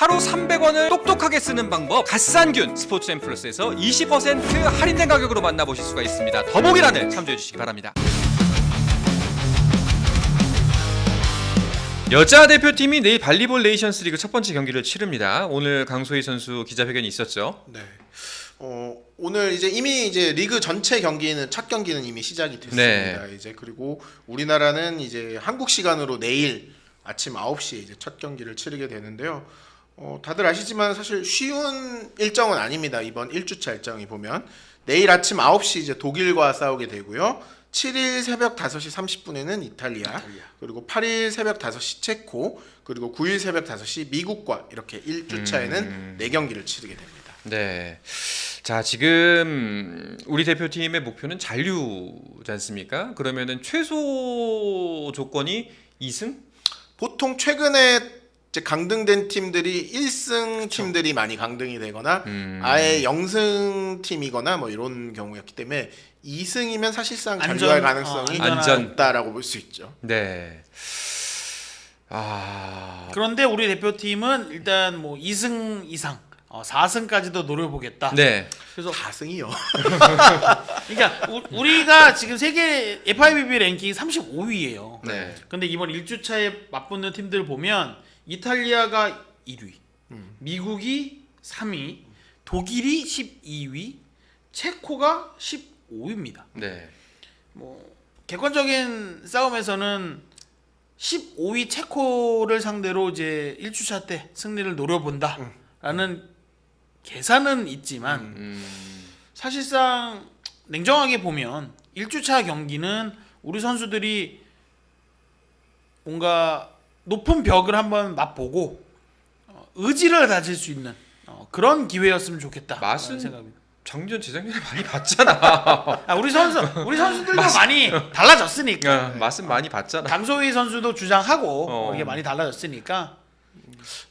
하루 300원을 똑똑하게 쓰는 방법 갓산균 스포츠앤플러스에서 20% 할인된 가격으로 만나보실 수가 있습니다. 더보기란을 참조해 주시기 바랍니다. 여자 대표팀이 내일 발리볼 네이션스 리그 첫 번째 경기를 치릅니다. 오늘 강소희 선수 기자회견이 있었죠. 네. 오늘 이미 리그 전체 경기는 첫 경기는 이미 시작이 됐습니다. 네. 이제 그리고 우리나라는 이제 한국 시간으로 내일 아침 9시에 이제 첫 경기를 치르게 되는데요. 다들 아시지만 사실 쉬운 일정은 아닙니다. 이번 1주차 일정이 보면 내일 아침 9시 이제 독일과 싸우게 되고요. 7일 새벽 5시 30분에는 이탈리아, 그리고 8일 새벽 5시 체코, 그리고 9일 새벽 5시 미국과 이렇게 1주차에는 4경기를 치르게 됩니다. 네. 자, 지금 우리 대표팀의 목표는 잔류지 않습니까? 그러면은 최소 조건이 2승? 보통 최근에 이제 강등된 팀들이 1승 팀들이 많이 강등이 되거나 아예 0승 팀이거나 뭐 이런 경우였기 때문에 2승이면 사실상 잔류할 가능성이 높다라고 볼 수 있죠. 네. 그런데 우리 대표팀은 일단 뭐 2승 이상 4승까지도 노려보겠다. 네. 그래서 4승이요. 그러니까 우리가 지금 세계 FIVB 랭킹 35위예요. 네. 근데 이번 1주차에 맞붙는 팀들 보면 이탈리아가 1위, 미국이 3위, 독일이 12위, 체코가 15위입니다. 네. 뭐 객관적인 싸움에서는 15위 체코를 상대로 이제 1주차 때 승리를 노려본다라는 계산은 있지만 사실상 냉정하게 보면 1주차 경기는 우리 선수들이 뭔가 높은 벽을 한번 맛보고 의지를 다질 수 있는 그런 기회였으면 좋겠다. 맛은 생각합니다. 작년 재작년에 많이 봤잖아. 우리 선수들도 많이 달라졌으니까. 맛은 많이 봤잖아. 강소희 선수도 주장하고 이게 많이 달라졌으니까.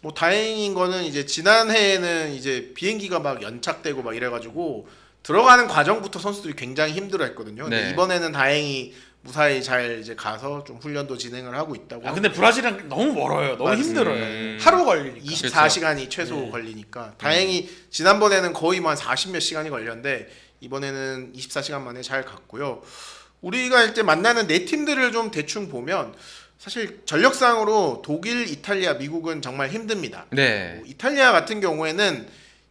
뭐 다행인 거는 이제 지난해에는 이제 비행기가 막 연착되고 막 이래가지고 들어가는 과정부터 선수들이 굉장히 힘들어했거든요. 근데 네. 이번에는 다행히 무사히 잘 이제 가서 좀 훈련도 진행을 하고 있다고. 근데 브라질은 너무 멀어요. 너무 힘들어요. 하루 걸리니까. 24시간이 최소 걸리니까 다행히 지난번에는 거의 뭐 한 40몇 시간이 걸렸는데 이번에는 24시간 만에 잘 갔고요. 우리가 이제 만나는 네 팀들을 좀 대충 보면 사실 전력상으로 독일, 이탈리아, 미국은 정말 힘듭니다. 네. 이탈리아 같은 경우에는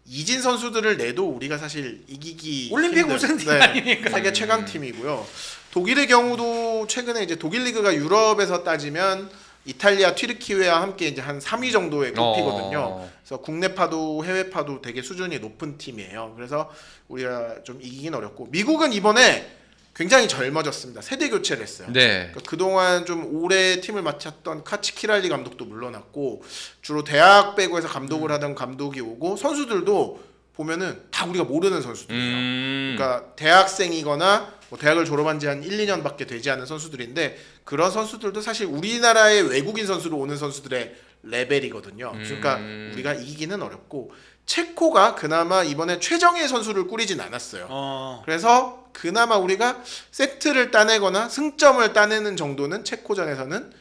이진 선수들을 내도 우리가 사실 이기기 올림픽 힘든, 우승팀 아닙니까? 세계 최강 팀이고요. 독일의 경우도 최근에 이제 독일 리그가 유럽에서 따지면 이탈리아, 튀르키예와 함께 이제 한 3위 정도에 꼽히거든요. 그래서 국내파도 해외파도 되게 수준이 높은 팀이에요. 그래서 우리가 좀 이기긴 어렵고 미국은 이번에 굉장히 젊어졌습니다. 세대 교체를 했어요. 네. 그러니까 그동안 좀 오래 팀을 맡았던 카치키랄리 감독도 물러났고 주로 대학 배구에서 감독을 하던 감독이 오고 선수들도 보면은 다 우리가 모르는 선수들이에요. 그러니까 대학생이거나 뭐 대학을 졸업한 지 한 1, 2년밖에 되지 않은 선수들인데 그런 선수들도 사실 우리나라의 외국인 선수로 오는 선수들의 레벨이거든요. 그러니까 우리가 이기기는 어렵고 체코가 그나마 이번에 최정예 선수를 꾸리진 않았어요. 그래서 그나마 우리가 세트를 따내거나 승점을 따내는 정도는 체코전에서는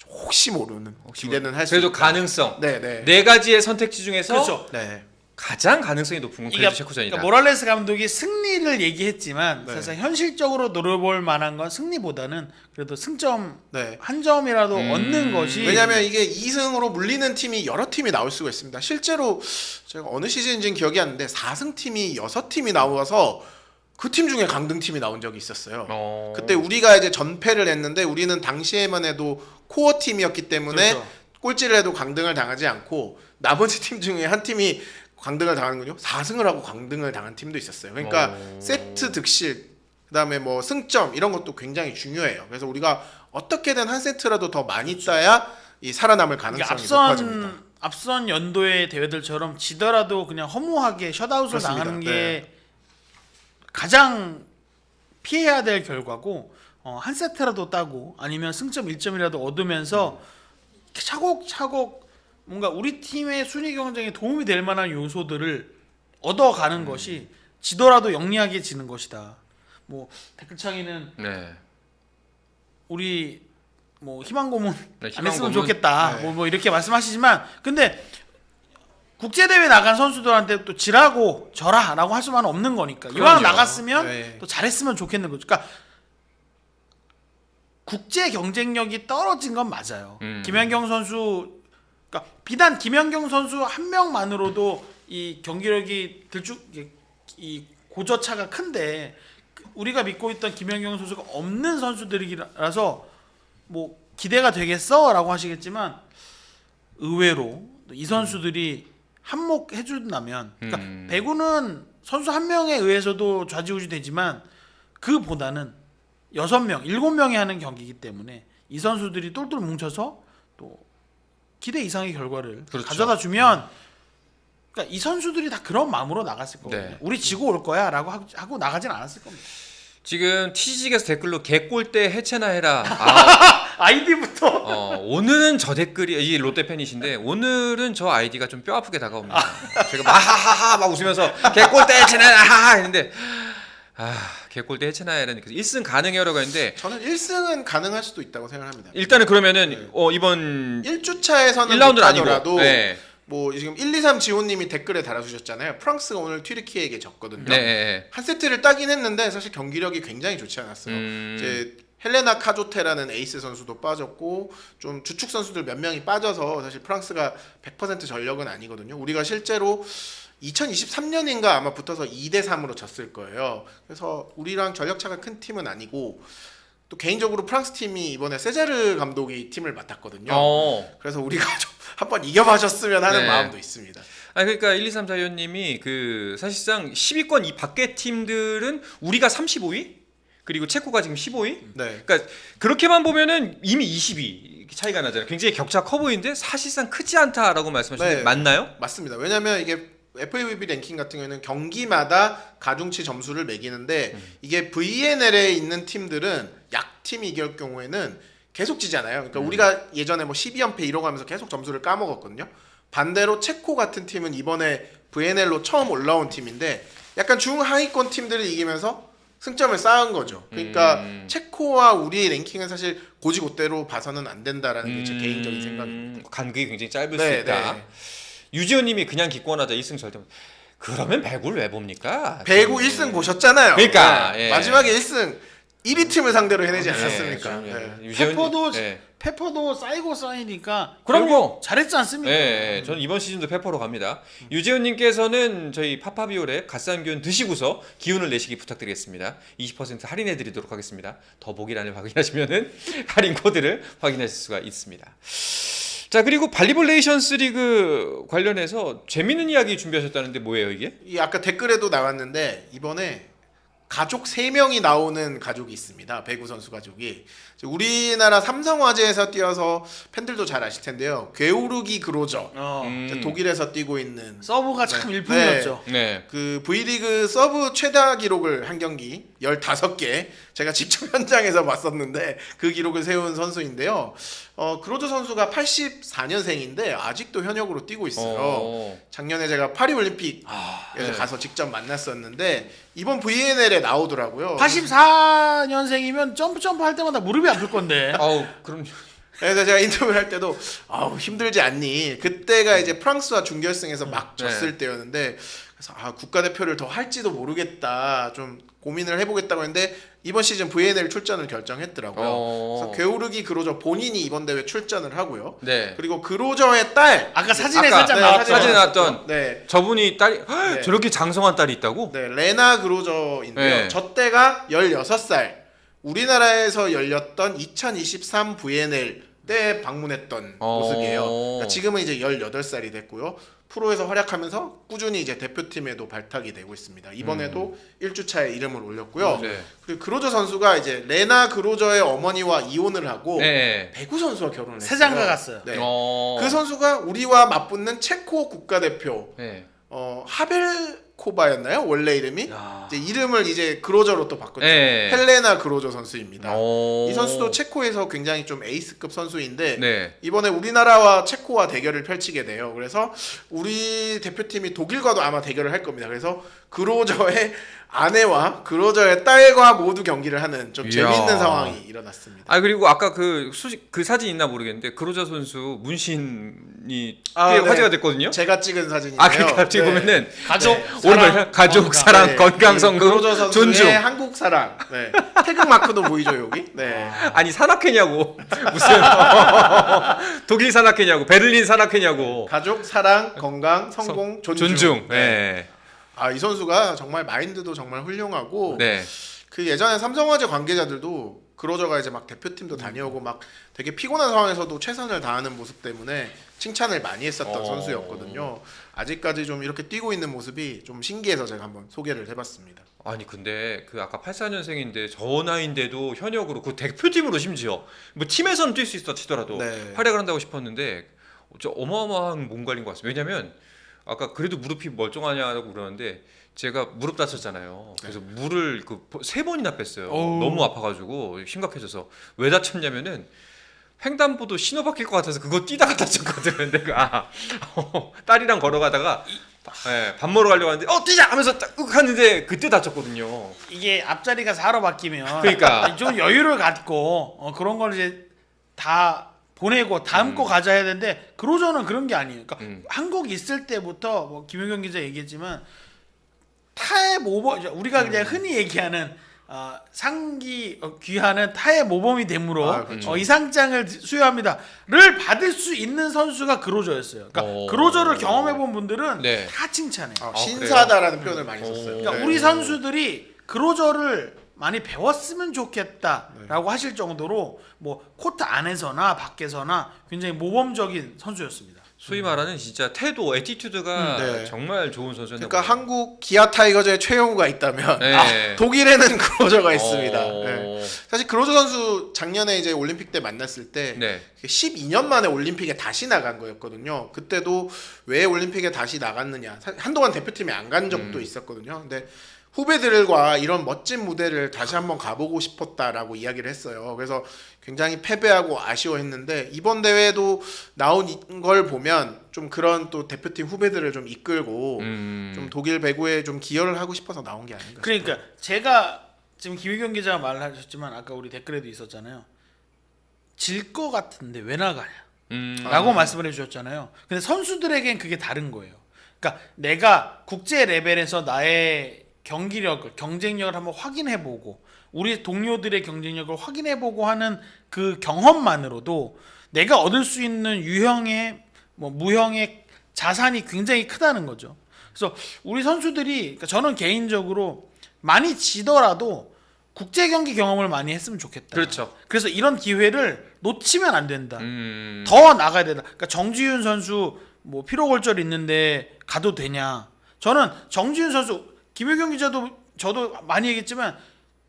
혹시 모르는 기대는 할 수 있다. 그래도 가능성. 네. 네 가지의 선택지 중에서 그렇죠. 네. 가장 가능성이 높은 건 그래도 체코전이다. 그러니까 모랄레스 감독이 승리를 얘기했지만 네. 사실 현실적으로 노려볼 만한 건 승리보다는 그래도 승점 네. 한 점이라도 얻는 것이 왜냐하면 이게 2승으로 물리는 팀이 여러 팀이 나올 수가 있습니다. 실제로 제가 어느 시즌인지는 기억이 안 나는데 4승 팀이 6팀이 나와서 그 팀 중에 강등 팀이 나온 적이 있었어요. 그때 우리가 이제 전패를 했는데 우리는 당시에만 해도 코어 팀이었기 때문에 그렇죠. 꼴찌를 해도 강등을 당하지 않고 나머지 팀 중에 한 팀이 강등을 당하는군요. 4승을 하고 강등을 당한 팀도 있었어요. 그러니까 세트 득실, 그다음에 뭐 승점 이런 것도 굉장히 중요해요. 그래서 우리가 어떻게든 한 세트라도 더 많이 따야 이 살아남을 가능성이 높아집니다. 앞선 연도의 대회들처럼 지더라도 그냥 허무하게 셧아웃을 그렇습니다. 당하는 게 네. 가장 피해야 될 결과고 한 세트라도 따고 아니면 승점 1점이라도 얻으면서 차곡차곡 뭔가 우리 팀의 순위 경쟁에 도움이 될 만한 요소들을 얻어가는 것이 지더라도 영리하게 지는 것이다. 뭐 댓글창에는 네. 우리 뭐 희망 고문 네, 안 했으면 희망 고문. 좋겠다. 네. 뭐 이렇게 말씀하시지만 근데 국제 대회 나간 선수들한테 또 지라고 져라라고 할 수만은 없는 거니까 이왕 그럼요. 나갔으면 네. 또 잘했으면 좋겠는 거죠. 그러니까 국제 경쟁력이 떨어진 건 맞아요. 김연경 선수, 그러니까 비단 김연경 선수 한 명만으로도 이 경기력이 이 고저차가 큰데 우리가 믿고 있던 김연경 선수가 없는 선수들이라서 뭐 기대가 되겠어라고 하시겠지만 의외로 이 선수들이 한몫해 준다면, 그러니까 배구는 선수 한 명에 의해서도 좌지우지 되지만 그보다는 6명, 7명이 하는 경기이기 때문에 이 선수들이 똘똘 뭉쳐서 또 기대 이상의 결과를 그렇죠. 가져다 주면, 그러니까 이 선수들이 다 그런 마음으로 나갔을 거거든요. 네. 우리 지고 올 거야라고 하고 나가진 않았을 겁니다. 지금 TGG에서 댓글로 개꼴대 해체나 해라. 아이디부터 오늘은 저 댓글이 이 롯데 팬이신데 오늘은 저 아이디가 좀 뼈 아프게 다가옵니다. 제가 막 하하하 막 웃으면서 개꼴대 해체나 하하 했는데 개꼴대 해체나 해라니까 1승 가능해요라고 했는데 저는 1승은 가능할 수도 있다고 생각합니다. 일단은 그러면은 네. 이번 1주차에서는 1라운드는 못하더라도 아니고 네. 뭐 지금 1, 2, 3 지호님이 댓글에 달아주셨잖아요. 프랑스가 오늘 튀르키예에게 졌거든요. 네. 한 세트를 따긴 했는데 사실 경기력이 굉장히 좋지 않았어요. 이제 헬레나 카조테라는 에이스 선수도 빠졌고 좀 주축 선수들 몇 명이 빠져서 사실 프랑스가 100% 전력은 아니거든요. 우리가 실제로 2023년인가 아마 붙어서 2대 3으로 졌을 거예요. 그래서 우리랑 전력차가 큰 팀은 아니고 또 개인적으로 프랑스 팀이 이번에 세자르 감독이 팀을 맡았거든요. 그래서 우리가 좀 한번 이겨봐줬으면 하는 네. 마음도 있습니다. 그러니까 1, 2, 3, 4위원님이 그 사실상 10위권 이 밖의 팀들은 우리가 35위 그리고 체코가 지금 15위. 네. 그러니까 그렇게만 보면은 이미 20위 차이가 나잖아요. 굉장히 격차 커 보이는데 사실상 크지 않다라고 말씀하시는데 네. 맞나요? 맞습니다. 왜냐하면 이게 FAVB 랭킹 같은 경우에는 경기마다 가중치 점수를 매기는데 이게 VNL에 있는 팀들은 약팀이 이길 경우에는 계속 지잖아요. 그러니까 우리가 예전에 뭐 12연패 이뤄가면서 계속 점수를 까먹었거든요. 반대로 체코 같은 팀은 이번에 VNL로 처음 올라온 팀인데 약간 중하위권 팀들을 이기면서 승점을 쌓은 거죠. 그러니까 체코와 우리 랭킹은 사실 고지고대로 봐서는 안 된다라는 게 제 개인적인 생각입니다. 간극이 굉장히 짧을 수 네, 있다. 네. 유지호님이 그냥 기권하자 1승 절대 못. 그러면 배구를 왜 봅니까? 배구 1승 보셨잖아요. 그러니까, 네. 예. 마지막에 1승 1위 팀을 상대로 해내지 네, 않았습니까? 네. 네. 유지호님, 페퍼도 쌓이고 쌓이니까 그럼요. 결국 잘했지 않습니까? 네, 저는 이번 시즌도 페퍼로 갑니다. 유재훈님께서는 저희 파파비올의 갓산균 드시고서 기운을 내시기 부탁드리겠습니다. 20% 할인해드리도록 하겠습니다. 더보기란을 확인하시면은 할인 코드를 확인하실 수가 있습니다. 자, 그리고 발리볼 네이션스 리그 관련해서 재밌는 이야기 준비하셨다는데 뭐예요 이게? 이 아까 댓글에도 나왔는데 이번에 가족 3명이 나오는 가족이 있습니다. 배구 선수 가족이. 우리나라 삼성화재에서 뛰어서 팬들도 잘 아실 텐데요. 괴우르기 그로저. 독일에서 뛰고 있는 서브가 참 일품이었죠. 네. 그 V리그 서브 최다 기록을 한 경기 15개 제가 직접 현장에서 봤었는데 그 기록을 세운 선수인데요. 그로저 선수가 84년생인데 아직도 현역으로 뛰고 있어요. 작년에 제가 파리올림픽에서 가서 직접 만났었는데 이번 VNL에 나오더라고요. 84년생이면 점프 할 때마다 무릎이 아플 건데. 그럼 그래서 제가 인터뷰를 할 때도 힘들지 않니? 그때가 이제 프랑스와 준결승에서 막 졌을 때였는데 그래서 국가대표를 더 할지도 모르겠다. 좀 고민을 해보겠다고 했는데 이번 시즌 VNL 출전을 결정했더라고요. 그래서 괴우르기 그로저 본인이 이번 대회 출전을 하고요. 네. 그리고 그로저의 딸 아까 사진에 아까, 살짝 네, 나왔죠. 사진에 나왔던 네. 저분이 딸이 네. 저렇게 장성한 딸이 있다고? 네, 레나 그로저인데요. 네. 저 때가 16살. 우리나라에서 열렸던 2023 VNL 때 방문했던 모습이에요. 그러니까 지금은 이제 18살이 됐고요. 프로에서 활약하면서 꾸준히 이제 대표팀에도 발탁이 되고 있습니다. 이번에도 1주차에 이름을 올렸고요. 네. 그리고 그로저 선수가 이제 레나 그로저의 어머니와 이혼을 하고 네. 배구 선수와 결혼을 했어요. 세장가 갔어요. 네. 그 선수가 우리와 맞붙는 체코 국가대표 네. 하벨 바리코바였나요? 원래 이름이? 야. 이제 이름을 이제 그로저로 또 바꿨죠. 네. 헬레나 그로저 선수입니다. 오. 이 선수도 체코에서 굉장히 좀 에이스급 선수인데 네. 이번에 우리나라와 체코와 대결을 펼치게 돼요. 그래서 우리 대표팀이 독일과도 아마 대결을 할 겁니다. 그래서 그로저의 아내와 그로저의 딸과 모두 경기를 하는 좀 이야. 재미있는 상황이 일어났습니다. 아 그리고 아까 그 사진 있나 모르겠는데 그로자 선수 문신이 아, 꽤 네. 화제가 됐거든요. 제가 찍은 사진인데요. 아 그러니까 갑자기 네. 보면은 가족, 네. 사랑, 오늘 가족 건강. 사랑 네. 건강 이 성금 그로저 선수의 존중. 한국 사랑. 네. 태극 마크도 보이죠 여기? 네. 아니 산악회냐고 무슨 독일 산악회냐고 베를린 산악회냐고 가족 사랑 건강 성공 존중. 네. 아, 이 선수가 정말 마인드도 정말 훌륭하고 네. 그 예전에 삼성화재 관계자들도 그로저가 이제 막 대표팀도 다녀오고 막 되게 피곤한 상황에서도 최선을 다하는 모습 때문에 칭찬을 많이 했었던 선수였거든요. 아직까지 좀 이렇게 뛰고 있는 모습이 좀 신기해서 제가 한번 소개를 해봤습니다. 아니 근데 그 아까 84년생인데 저 나이인데도 현역으로 그 대표팀으로 심지어 뭐 팀에서는 뛸 수 있어 치더라도 네. 활약을 한다고 싶었는데 저 어마어마한 몸 관리인 것 같습니다. 왜냐면 아까 그래도 무릎이 멀쩡하냐고 그러는데 제가 무릎 다쳤잖아요. 그래서 물을 그 3번이나 뺐어요. 어우. 너무 아파가지고 심각해져서 왜 다쳤냐면은 횡단보도 신호 바뀔 것 같아서 그거 뛰다가 다쳤거든. 내가 딸이랑 걸어가다가 밥 먹으러 가려고 하는데 뛰자 하면서 딱 하는데 그때 다쳤거든요. 이게 앞자리가 4로 바뀌면 그러니까. 좀 여유를 갖고 그런 걸 이제 다 보내고 다음 거 가자 해야 되는데 그로저는 그런 게 아니에요. 그러니까 한국 있을 때부터 뭐 김효경 기자 얘기했지만 타의 모범 우리가 그냥 흔히 얘기하는 상기 귀하는 타의 모범이 되므로 아, 그렇죠. 이 상장을 수여합니다를 받을 수 있는 선수가 그로저였어요. 그러니까 그로저를 경험해본 분들은 네. 다 칭찬해요. 신사다라는 표현을 많이 썼어요. 그러니까 네. 우리 선수들이 그로저를 많이 배웠으면 좋겠다라고 하실 정도로 뭐 코트 안에서나 밖에서나 굉장히 모범적인 선수였습니다. 소위 말하는 진짜 태도, 애티튜드가 네. 정말 좋은 선수였나 그러니까 보네요. 한국 기아 타이거즈의 최영우가 있다면 네. 독일에는 그로저가 있습니다. 어. 네. 사실 그로저 선수 작년에 이제 올림픽 때 만났을 때 네. 12년 만에 올림픽에 다시 나간 거였거든요. 그때도 왜 올림픽에 다시 나갔느냐. 한동안 대표팀에 안 간 적도 있었거든요. 근데 후배들과 이런 멋진 무대를 다시 한번 가보고 싶었다라고 이야기를 했어요. 그래서 굉장히 패배하고 아쉬워했는데 이번 대회도 나온 걸 보면 좀 그런 또 대표팀 후배들을 좀 이끌고 좀 독일 배구에 좀 기여를 하고 싶어서 나온 게 아닌가. 그러니까 제가 지금 김희경 기자가 말하셨지만 아까 우리 댓글에도 있었잖아요. 질 거 같은데 왜 나가냐 라고 말씀을 해주셨잖아요. 근데 선수들에겐 그게 다른 거예요. 그러니까 내가 국제 레벨에서 나의 경기력을 경쟁력을 한번 확인해보고 우리 동료들의 경쟁력을 확인해보고 하는 그 경험만으로도 내가 얻을 수 있는 유형의 뭐 무형의 자산이 굉장히 크다는 거죠. 그래서 우리 선수들이 그러니까 저는 개인적으로 많이 지더라도 국제 경기 경험을 많이 했으면 좋겠다. 그렇죠. 그래서 이런 기회를 놓치면 안 된다. 음. 더 나가야 된다. 그러니까 정지윤 선수 뭐 피로 골절 있는데 가도 되냐? 저는 정지윤 선수 김효경 기자도 저도 많이 얘기했지만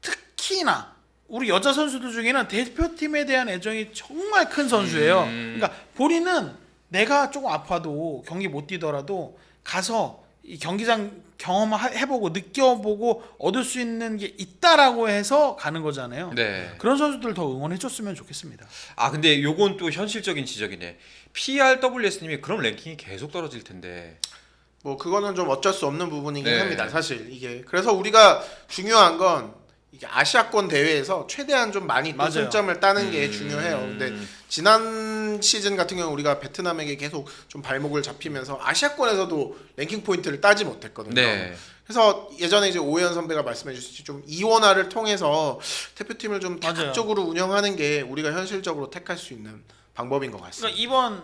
특히나 우리 여자 선수들 중에는 대표팀에 대한 애정이 정말 큰 선수예요. 그러니까 본인은 내가 조금 아파도 경기 못 뛰더라도 가서 이 경기장 경험해보고 느껴보고 얻을 수 있는 게 있다라고 해서 가는 거잖아요. 네. 그런 선수들 더 응원해줬으면 좋겠습니다. 아 근데 요건 또 현실적인 지적이네. PRWS님이 그럼 랭킹이 계속 떨어질 텐데. 뭐 그거는 좀 어쩔 수 없는 부분이긴 네. 합니다. 사실 이게 그래서 우리가 중요한 건 이게 아시아권 대회에서 최대한 좀 많이 또 맞아요. 승점을 따는 게 중요해요. 근데 지난 시즌 같은 경우 우리가 베트남에게 계속 좀 발목을 잡히면서 아시아권에서도 랭킹 포인트를 따지 못했거든요. 네. 그래서 예전에 이제 오해연 선배가 말씀해 주셨듯이 좀 이원화를 통해서 대표팀을 좀 맞아요. 다각적으로 운영하는 게 우리가 현실적으로 택할 수 있는 방법인 것 같습니다. 그러니까 이번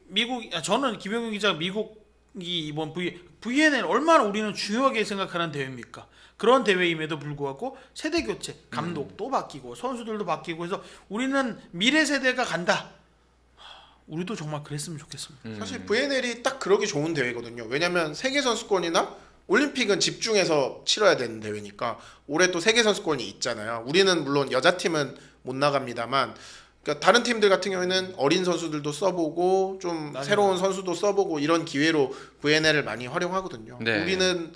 미국 저는 김영균 기자가 미국이 이번 VNL 얼마나 우리는 중요하게 생각하는 대회입니까? 그런 대회임에도 불구하고 세대 교체, 감독도 바뀌고 선수들도 바뀌고 해서 우리는 미래 세대가 간다. 우리도 정말 그랬으면 좋겠습니다. 사실 VNL이 딱 그러기 좋은 대회거든요. 왜냐면 세계 선수권이나 올림픽은 집중해서 치러야 되는 대회니까 올해 또 세계 선수권이 있잖아요. 우리는 물론 여자 팀은 못 나갑니다만 그러니까 다른 팀들 같은 경우에는 어린 선수들도 써보고 좀 맞아요. 새로운 선수도 써보고 이런 기회로 VNL을 많이 활용하거든요. 네. 우리는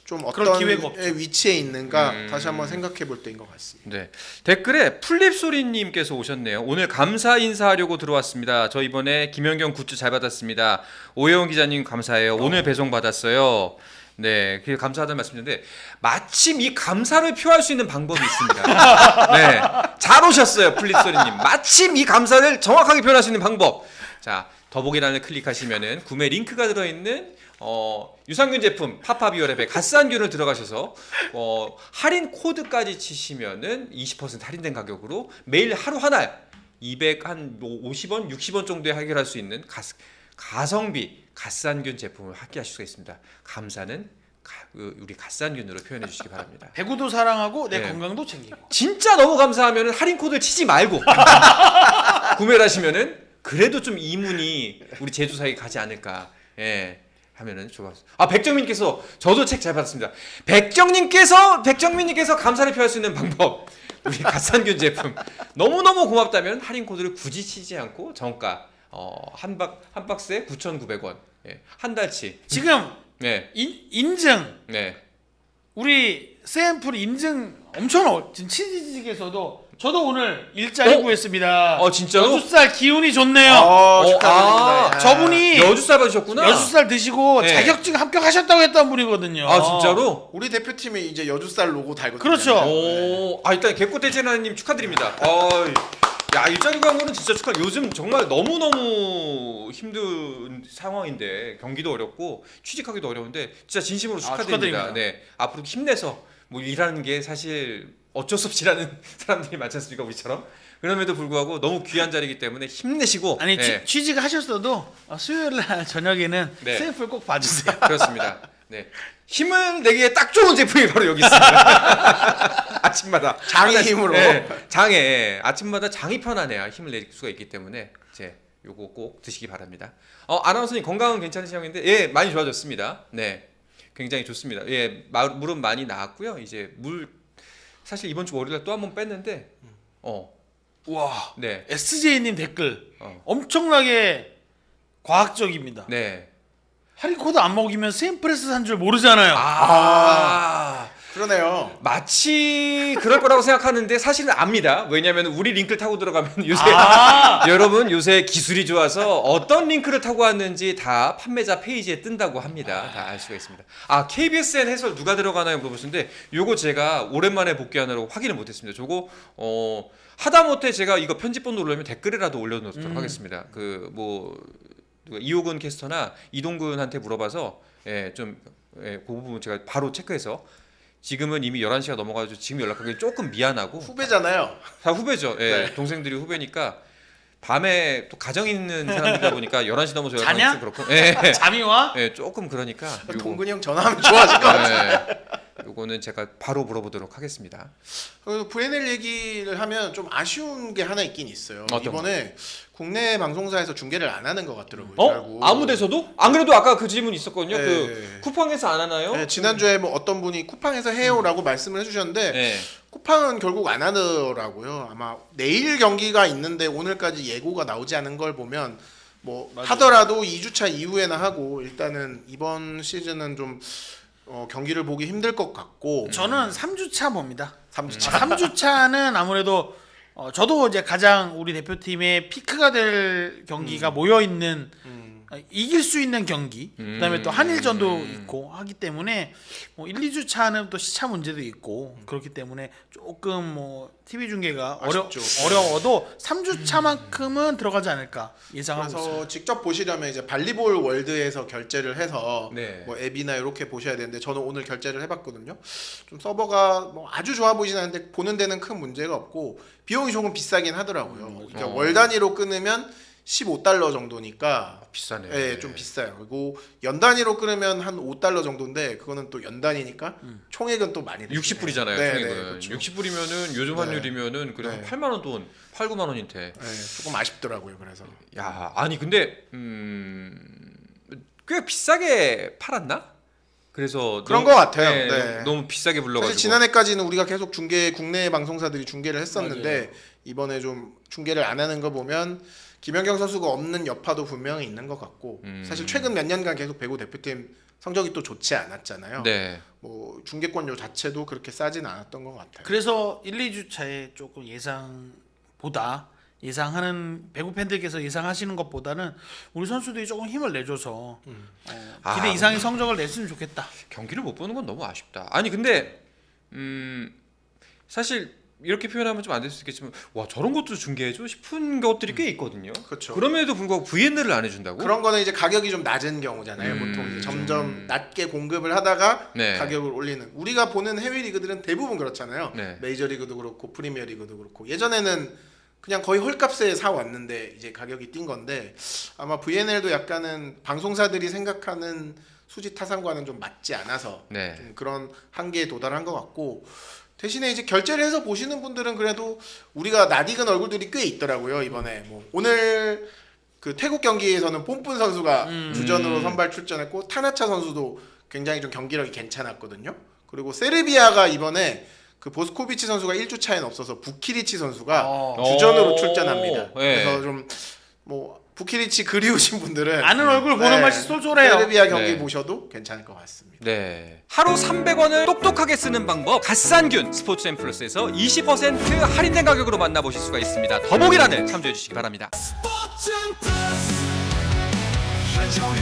좀 그럴 어떤 기회가 없죠. 위치에 있는가 음. 다시 한번 생각해 볼 때인 것 같습니다. 네. 댓글에 플립소리님께서 오셨네요. 오늘 감사 인사하려고 들어왔습니다. 저 이번에 김연경 굿즈 잘 받았습니다. 오해영 기자님 감사해요. 오늘 배송 받았어요. 네, 그게 감사하다는 말씀인데 마침 이 감사를 표할 수 있는 방법이 있습니다. 네, 잘 오셨어요, 플립소리님. 마침 이 감사를 정확하게 표현할 수 있는 방법. 자, 더보기란을 클릭하시면은 구매 링크가 들어있는 유산균 제품 파파비오랩의 갓산균을 들어가셔서 할인 코드까지 치시면은 20% 할인된 가격으로 매일 하루 하나 250원, 60원 정도에 해결할 수 있는 가성비 갓산균 제품을 함께 하실 수가 있습니다. 감사는 우리 갓산균으로 표현해 주시기 바랍니다. 배구도 사랑하고 내 네. 건강도 챙기고. 진짜 너무 감사하면 할인 코드를 치지 말고 구매를 하시면은 그래도 좀 이문이 우리 제조사에게 가지 않을까. 예. 하면은 좋았어요. 아, 백정민님께서 저도 책 잘 받았습니다. 백정민님께서 감사를 표할 수 있는 방법. 우리 갓산균 제품 너무너무 고맙다면 할인 코드를 굳이 치지 않고 정가 한 박스에 9,900원. 예. 한 달치. 지금 네. 인증 네. 우리 샘플 인증 엄청 지금 치즈직에서도 저도 오늘 일자리 구했습니다. 진짜로? 여주살 기운이 좋네요. 축하드립니다. 저분이 여주살 받으셨구나. 여주살 드시고 네. 자격증 합격하셨다고 했던 분이거든요. 아, 진짜로? 우리 대표팀에 이제 여주살 로고 달거든요. 그렇죠. 오, 일단 개꼬대제나님 축하드립니다. 야, 일자리 광고는 진짜 축하. 요즘 정말 너무너무 힘든 상황인데 경기도 어렵고 취직하기도 어려운데 진짜 진심으로 축하드립니다. 축하드립니다. 네, 앞으로 힘내서 뭐 일하는 게 사실 어쩔 수 없이 일하는 사람들이 많지 않습니까, 우리처럼? 그럼에도 불구하고 너무 귀한 자리이기 때문에 힘내시고. 아니 네, 취직하셨어도 수요일 날 저녁에는 네. 샘플 꼭 봐주세요. 그렇습니다. 네, 힘을 내기에 딱 좋은 제품이 바로 여기 있습니다. 아침마다 장의 힘으로. 네, 장에 아침마다 장이 편안해야 힘을 낼 수가 있기 때문에 이제 요거 꼭 드시기 바랍니다. 아나운서님 건강은 괜찮으신 형인데 예, 많이 좋아졌습니다. 네, 굉장히 좋습니다. 예, 물은 많이 나았고요. 이제 물 사실 이번 주 월요일에 또 한 번 뺐는데 와, 네, SJ님 댓글 어. 엄청나게 과학적입니다. 네. 할인 코드 안 먹이면 샘플에서 산 줄 모르잖아요. 그러네요. 마치 그럴 거라고 생각하는데 사실은 압니다. 왜냐하면 우리 링크를 타고 들어가면 요새 여러분 요새 기술이 좋아서 어떤 링크를 타고 왔는지 다 판매자 페이지에 뜬다고 합니다. 다 알 수가 있습니다. KBSN 해설 누가 들어가나요 물어보시는데 요거 제가 오랜만에 복귀하느라고 확인을 못했습니다. 저거 하다못해 제가 이거 편집본 누르면 댓글이라도 올려놓도록 하겠습니다. 누가 이호근 캐스터나 이동근한테 물어봐서 그 부분 제가 바로 체크해서 지금은 이미 11시가 넘어가지고 지금 연락하기 조금 미안하고 후배잖아요. 다 후배죠. 예, 네. 동생들이 후배니까 밤에 또 가정 있는 사람들이다 보니까 11시 넘어서 자냐? 연락하기 좀 그렇고 예, 잠이 와? 예, 조금 그러니까 동근이 형 전화하면 좋아하실 것 같아요. 요거는 제가 바로 물어보도록 하겠습니다. VNL 얘기를 하면 좀 아쉬운 게 하나 있긴 있어요. 어떤 이번에 국내 방송사에서 중계를 안 하는 것 같더라고요. 결국. 아무 데서도? 안 그래도 아까 그 질문 있었거든요. 네. 그 쿠팡에서 안 하나요? 네, 지난주에 뭐 어떤 분이 쿠팡에서 해요라고 말씀을 해주셨는데 네. 쿠팡은 결국 안 하더라고요. 아마 내일 경기가 있는데 오늘까지 예고가 나오지 않은 걸 보면 뭐 맞아요. 하더라도 2주차 이후에나 하고 일단은 이번 시즌은 좀 경기를 보기 힘들 것 같고 저는 3주차 봅니다. 3주차 3주차는 아무래도 저도 이제 가장 우리 대표팀의 피크가 될 경기가 모여 있는 이길 수 있는 경기, 그다음에 또 한일전도 있고 하기 때문에 뭐 1, 2주차는 또 시차 문제도 있고 그렇기 때문에 조금 뭐 TV 중계가 아쉽죠. 어려워도 3주차만큼은 들어가지 않을까 예상하고 그래서 있습니다. 직접 보시려면 이제 발리볼 월드에서 결제를 해서 네. 뭐 앱이나 이렇게 보셔야 되는데 저는 오늘 결제를 해봤거든요. 좀 서버가 뭐 아주 좋아 보이진 않는데 보는 데는 큰 문제가 없고 비용이 조금 비싸긴 하더라고요. 그러니까 월 단위로 끊으면 15달러 정도니까 비싸네요. 예, 좀 비싸요. 그리고 연 단위로 끊으면 한 5달러 정도인데 그거는 또 연 단위니까 총액은 또 많이 드시네요. 60불이잖아요. 네, 총액은. 네, 그렇죠. 60불이면은 요즘 네. 환율이면은 그래 네. 8만 원 돈, 8, 9만 원인데. 네, 조금 아쉽더라고요. 그래서 야, 아니 근데 꽤 비싸게 팔았나? 그래서 그런 너무- 것 같아요. 네, 네. 너무 비싸게 불러가지고. 사실 지난해까지는 우리가 계속 국내 방송사들이 중계를 했었는데 이번에 좀 중계를 안 하는 거 보면 김연경 선수가 없는 여파도 분명히 있는 것 같고 사실 최근 몇 년간 계속 배구 대표팀 성적이 또 좋지 않았잖아요. 네. 뭐 중계권료 자체도 그렇게 싸진 않았던 것 같아요. 그래서 1, 2주 차에 조금 예상하는 배구 팬들께서 예상하시는 것보다는 우리 선수들이 조금 힘을 내줘서 기대 이상의 성적을 냈으면 좋겠다. 경기를 못 보는 건 너무 아쉽다. 아니 근데 사실 이렇게 표현하면 좀 안 될 수 있겠지만 와 저런 것도 중계해줘 싶은 것들이 꽤 있거든요. 그렇죠. 그럼에도 불구하고 VNL을 안 해준다고? 그런 거는 이제 가격이 좀 낮은 경우잖아요. 보통 이제 점점 낮게 공급을 하다가 네. 가격을 올리는. 우리가 보는 해외 리그들은 대부분 그렇잖아요. 네. 메이저리그도 그렇고 프리미어리그도 그렇고 예전에는 그냥 거의 헐값에 사 왔는데 이제 가격이 뛴 건데 아마 VNL도 약간은 방송사들이 생각하는 수지 타산과는 좀 맞지 않아서 네. 좀 그런 한계에 도달한 것 같고 대신에 이제 결제를 해서 보시는 분들은 그래도 우리가 낯익은 얼굴들이 꽤 있더라고요 이번에. 뭐 오늘 그 태국 경기에서는 뽐뿌 선수가 주전으로 선발 출전했고 타나차 선수도 굉장히 좀 경기력이 괜찮았거든요. 그리고 세르비아가 이번에 그 보스코비치 선수가 1주 차에는 없어서 부키리치 선수가 주전으로 출전합니다. 네. 그래서 좀 뭐 부키리치 그리우신 분들은 아는 얼굴 보는 맛이 쏠쏠해요. 세르비아 경기 네. 보셔도 괜찮을 것 같습니다. 네. 하루 300원을 똑똑하게 쓰는 방법 갓산균 스포츠앤 플러스에서 20% 할인된 가격으로 만나보실 수가 있습니다. 더보기란을 참조해 주시기 바랍니다. 스포츠 플러스 한정의